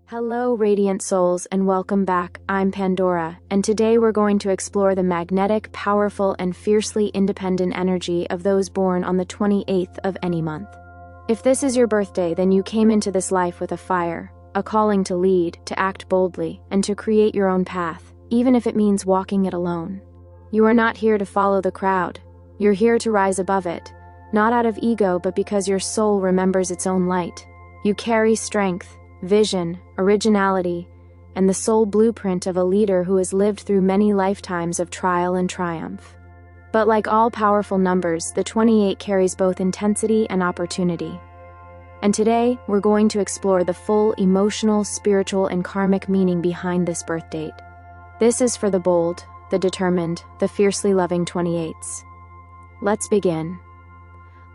Hello, radiant souls, and welcome back. I'm Pandora, and today we're going to explore the magnetic, powerful, and fiercely independent energy of those born on the 28th of any month. If this is your birthday, then you came into this life with a fire, a calling to lead, to act boldly, and to create your own path, even if it means walking it alone. You are not here to follow the crowd. You're here to rise above it, not out of ego, but because your soul remembers its own light. You carry strength, vision, originality, and the soul blueprint of a leader who has lived through many lifetimes of trial and triumph. But like all powerful numbers, the 28 carries both intensity and opportunity. And today, we're going to explore the full emotional, spiritual, and karmic meaning behind this birth date. This is for the bold, the determined, the fiercely loving 28s. Let's begin.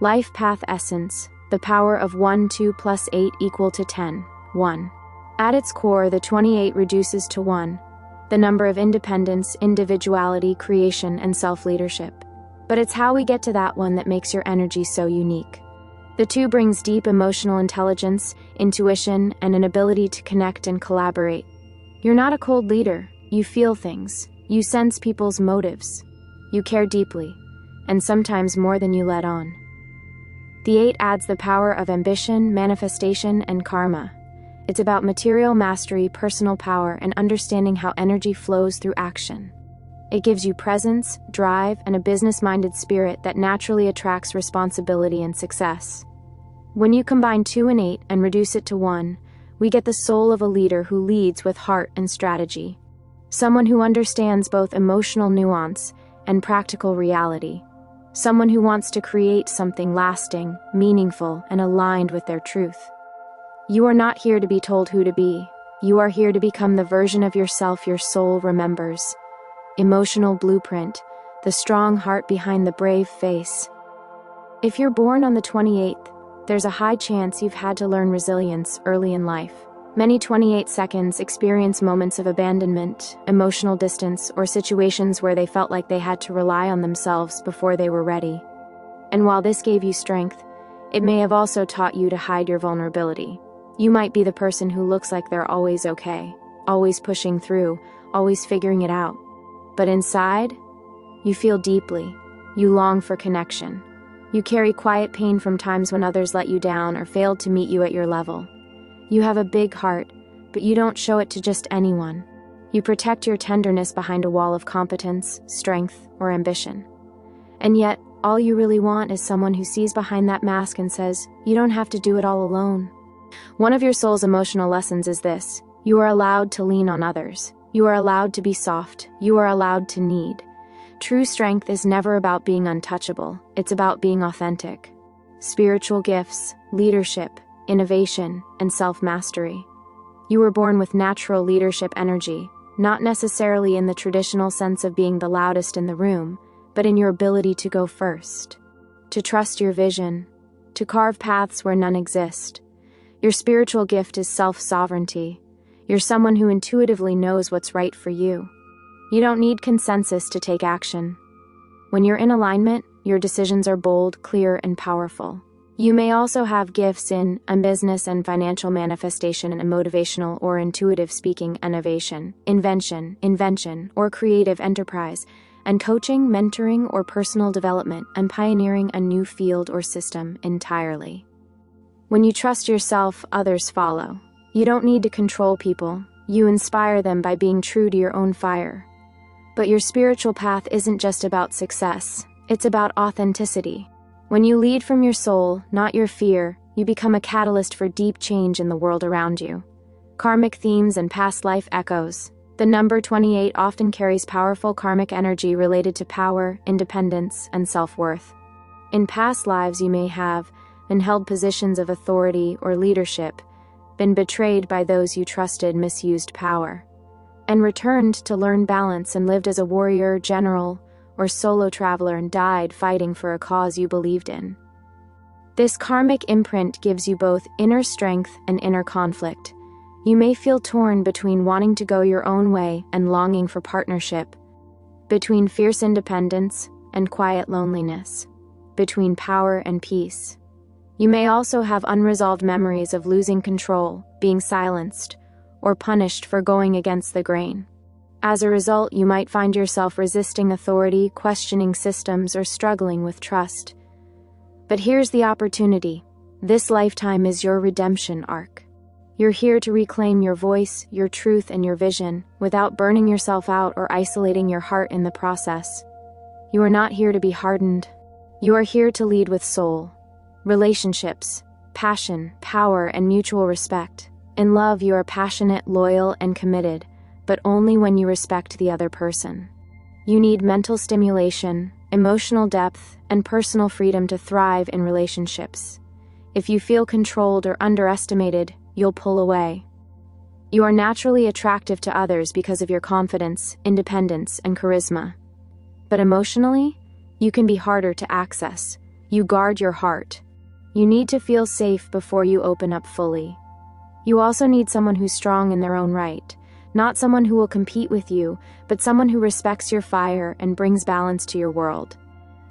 Life path essence, the power of 1, 2 plus 8 equal to 10. 1. At its core, the 28 reduces to 1, the number of independence, individuality, creation, and self-leadership. But it's how we get to that one that makes your energy so unique. The 2 brings deep emotional intelligence, intuition, and an ability to connect and collaborate. You're not a cold leader. You feel things. You sense people's motives. You care deeply, and sometimes more than you let on. The 8 adds the power of ambition, manifestation, and karma. It's about material mastery, personal power, and understanding how energy flows through action. It gives you presence, drive, and a business-minded spirit that naturally attracts responsibility and success. When you combine 2 and 8 and reduce it to 1, we get the soul of a leader who leads with heart and strategy. Someone who understands both emotional nuance and practical reality. Someone who wants to create something lasting, meaningful, and aligned with their truth. You are not here to be told who to be. You are here to become the version of yourself your soul remembers. Emotional blueprint, the strong heart behind the brave face. If you're born on the 28th, there's a high chance you've had to learn resilience early in life. Many 28 seconds experience moments of abandonment, emotional distance, or situations where they felt like they had to rely on themselves before they were ready. And while this gave you strength, it may have also taught you to hide your vulnerability. You might be the person who looks like they're always okay, always pushing through, always figuring it out. But inside, you feel deeply. You long for connection. You carry quiet pain from times when others let you down or failed to meet you at your level. You have a big heart, but you don't show it to just anyone. You protect your tenderness behind a wall of competence, strength, or ambition. And yet, all you really want is someone who sees behind that mask and says, "You don't have to do it all alone." One of your soul's emotional lessons is this: you are allowed to lean on others. You are allowed to be soft. You are allowed to need. True strength is never about being untouchable. It's about being authentic. Spiritual gifts, leadership, innovation, and self-mastery. You were born with natural leadership energy, not necessarily in the traditional sense of being the loudest in the room, but in your ability to go first, to trust your vision, to carve paths where none exist. Your spiritual gift is self-sovereignty. You're someone who intuitively knows what's right for you. You don't need consensus to take action. When you're in alignment, your decisions are bold, clear, and powerful. You may also have gifts in business and financial manifestation and motivational or intuitive speaking, innovation, invention, or creative enterprise, and coaching, mentoring, or personal development, and pioneering a new field or system entirely. When you trust yourself, others follow. You don't need to control people. You inspire them by being true to your own fire. But your spiritual path isn't just about success. It's about authenticity. When you lead from your soul, not your fear, you become a catalyst for deep change in the world around you. Karmic themes and past life echoes. The number 28 often carries powerful karmic energy related to power, independence, and self-worth. In past lives, you may have been held positions of authority or leadership, been betrayed by those you trusted, misused power, and returned to learn balance and lived as a warrior, general, or solo traveler and died fighting for a cause you believed in. This karmic imprint gives you both inner strength and inner conflict. You may feel torn between wanting to go your own way and longing for partnership, between fierce independence and quiet loneliness, between power and peace. You may also have unresolved memories of losing control, being silenced, or punished for going against the grain. As a result, you might find yourself resisting authority, questioning systems, or struggling with trust. But here's the opportunity. This lifetime is your redemption arc. You're here to reclaim your voice, your truth, and your vision without burning yourself out or isolating your heart in the process. You are not here to be hardened. You are here to lead with soul, relationships, passion, power, and mutual respect. In love, you are passionate, loyal, and committed, but only when you respect the other person. You need mental stimulation, emotional depth, and personal freedom to thrive in relationships. If you feel controlled or underestimated, you'll pull away. You are naturally attractive to others because of your confidence, independence, and charisma. But emotionally, you can be harder to access. You guard your heart. You need to feel safe before you open up fully. You also need someone who's strong in their own right. Not someone who will compete with you, but someone who respects your fire and brings balance to your world.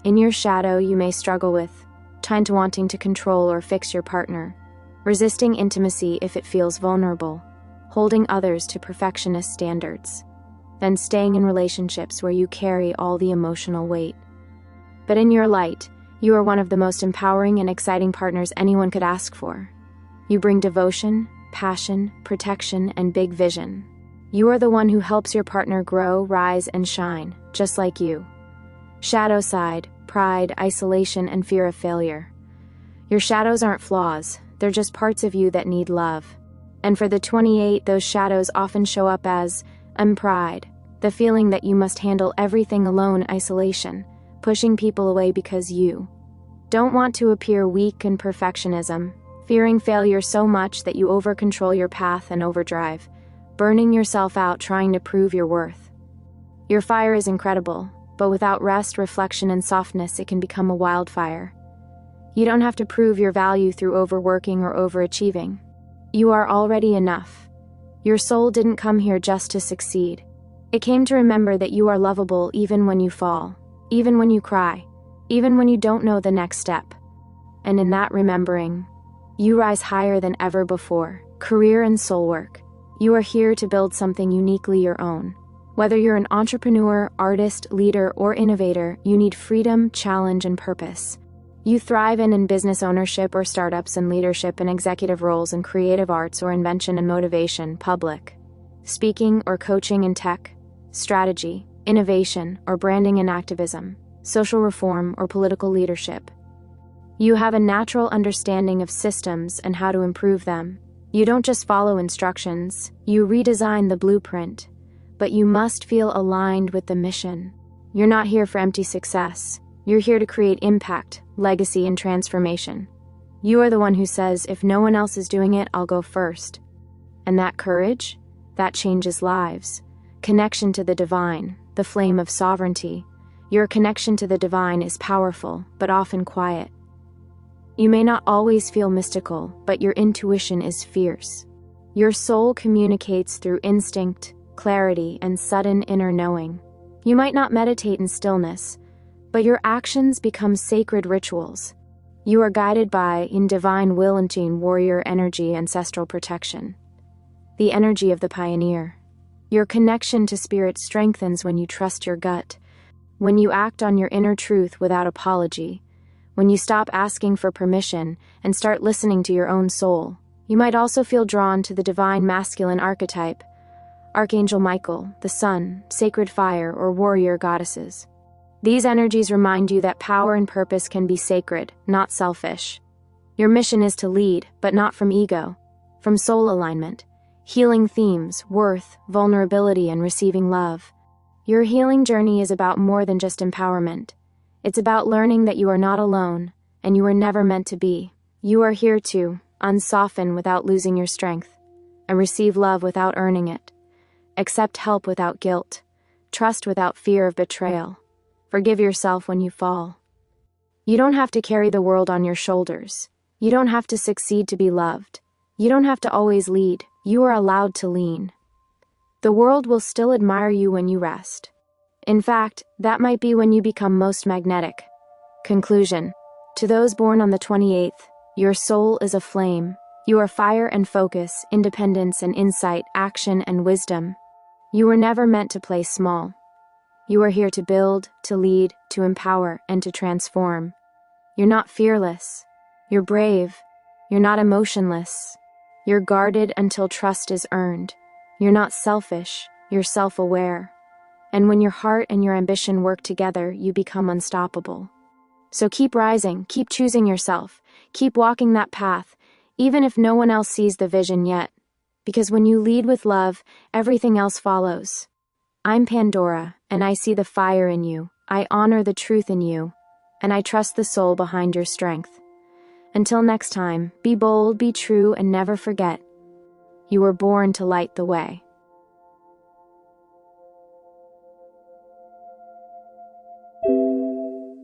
In your shadow, you may struggle with wanting to control or fix your partner, resisting intimacy if it feels vulnerable, holding others to perfectionist standards, then staying in relationships where you carry all the emotional weight. But in your light, you are one of the most empowering and exciting partners anyone could ask for. You bring devotion, passion, protection, and big vision. You are the one who helps your partner grow, rise, and shine, just like you. Shadow side, pride, isolation, and fear of failure. Your shadows aren't flaws, they're just parts of you that need love. And for the 28, those shadows often show up as pride, the feeling that you must handle everything alone, isolation, pushing people away because you don't want to appear weak, and perfectionism, fearing failure so much that you over-control your path and overdrive, burning yourself out trying to prove your worth. Your fire is incredible, but without rest, reflection, and softness, it can become a wildfire. You don't have to prove your value through overworking or overachieving. You are already enough. Your soul didn't come here just to succeed. It came to remember that you are lovable even when you fall, even when you cry, even when you don't know the next step. And in that remembering, you rise higher than ever before. Career and soul work. You are here to build something uniquely your own. Whether you're an entrepreneur, artist, leader, or innovator, you need freedom, challenge, and purpose. You thrive in business ownership or startups and leadership and executive roles in creative arts or invention and motivation, public speaking or coaching in tech, strategy, innovation, or branding and activism, social reform, or political leadership. You have a natural understanding of systems and how to improve them. You don't just follow instructions, you redesign the blueprint, but you must feel aligned with the mission. You're not here for empty success. You're here to create impact, legacy, and transformation. You are the one who says, if no one else is doing it, I'll go first. And that courage, that changes lives. Connection to the divine, the flame of sovereignty. Your connection to the divine is powerful, but often quiet. You may not always feel mystical, but your intuition is fierce. Your soul communicates through instinct, clarity, and sudden inner knowing. You might not meditate in stillness, but your actions become sacred rituals. You are guided by, in divine will and warrior energy, ancestral protection. The energy of the pioneer. Your connection to spirit strengthens when you trust your gut, when you act on your inner truth without apology, when you stop asking for permission and start listening to your own soul. You might also feel drawn to the divine masculine archetype, Archangel Michael, the sun, sacred fire, or warrior goddesses. These energies remind you that power and purpose can be sacred, not selfish. Your mission is to lead, but not from ego, from soul alignment, healing themes, worth, vulnerability, and receiving love. Your healing journey is about more than just empowerment. It's about learning that you are not alone, and you were never meant to be. You are here to unsoften without losing your strength, and receive love without earning it. Accept help without guilt, trust without fear of betrayal. Forgive yourself when you fall. You don't have to carry the world on your shoulders. You don't have to succeed to be loved. You don't have to always lead. You are allowed to lean. The world will still admire you when you rest. In fact, that might be when you become most magnetic. Conclusion. To those born on the 28th, your soul is a flame. You are fire and focus, independence and insight, action and wisdom. You were never meant to play small. You are here to build, to lead, to empower, and to transform. You're not fearless. You're brave. You're not emotionless. You're guarded until trust is earned. You're not selfish. You're self-aware. And when your heart and your ambition work together, you become unstoppable. So keep rising, keep choosing yourself, keep walking that path, even if no one else sees the vision yet. Because when you lead with love, everything else follows. I'm Pandora, and I see the fire in you. I honor the truth in you, and I trust the soul behind your strength. Until next time, be bold, be true, and never forget. You were born to light the way.